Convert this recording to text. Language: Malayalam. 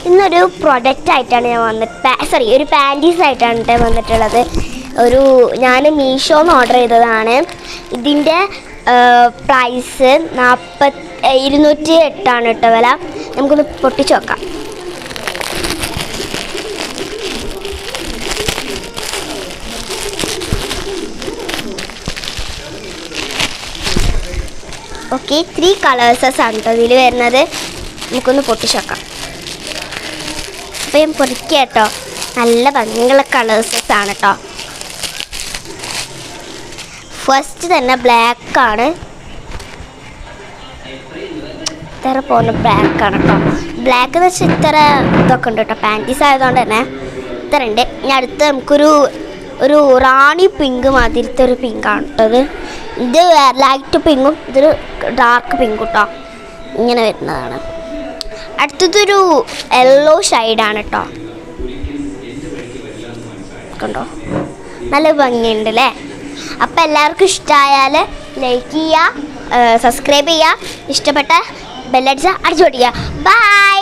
ഇന്നൊരു പ്രൊഡക്റ്റായിട്ടാണ് ഞാൻ ഒരു പാൻറ്റീസ് ആയിട്ടാണ് വന്നിട്ടുള്ളത്. ഞാൻ മീഷോന്ന് ഓർഡർ ചെയ്തതാണ്. ഇതിൻ്റെ പ്രൈസ് 208 കേട്ടോ വില. നമുക്കൊന്ന് പൊട്ടിച്ച് നോക്കാം. ഓക്കെ, 3 കളേഴ്സസ് ആണ് കേട്ടോ ഇതിൽ വരുന്നത്. നമുക്കൊന്ന് പൊട്ടിച്ച് നോക്കാം. അപ്പോൾ ഞാൻ പൊടിക്കുക കേട്ടോ. നല്ല ഭംഗിയുള്ള കളേഴ്സസ് ആണ് കേട്ടോ. ഫസ്റ്റ് തന്നെ ബ്ലാക്കാണ്. ഇത്ര പോകുന്ന ബ്ലാക്കാണ് കേട്ടോ. ബ്ലാക്ക് എന്ന് വെച്ചാൽ ഇത്ര ഇതൊക്കെ ഉണ്ട് കേട്ടോ. പാൻറ്റീസ് ആയതുകൊണ്ട് തന്നെ ഇത്ര ഉണ്ട്. ഇനി അടുത്ത് നമുക്കൊരു റാണി പിങ്ക് മാതിരത്തെ ഒരു പിങ്കാണ് കേട്ടോ. ഇത് ലൈറ്റ് പിങ്കും ഇതൊരു ഡാർക്ക് പിങ്കും കേട്ടോ. ഇങ്ങനെ വരുന്നതാണ്. അടുത്തതൊരു യെല്ലോ ഷെയ്ഡാണ് കേട്ടോ. കണ്ടോ, നല്ല ഭംഗിയുണ്ട് അല്ലേ? അപ്പോൾ എല്ലാവർക്കും ഇഷ്ടമായാൽ ലൈക്ക് ചെയ്യുക, സബ്സ്ക്രൈബ് ചെയ്യുക, ഇഷ്ടപ്പെട്ട ബെല്ലടിച്ച് അടിച്ചു പൊട്ടിക്കുക. ബൈ.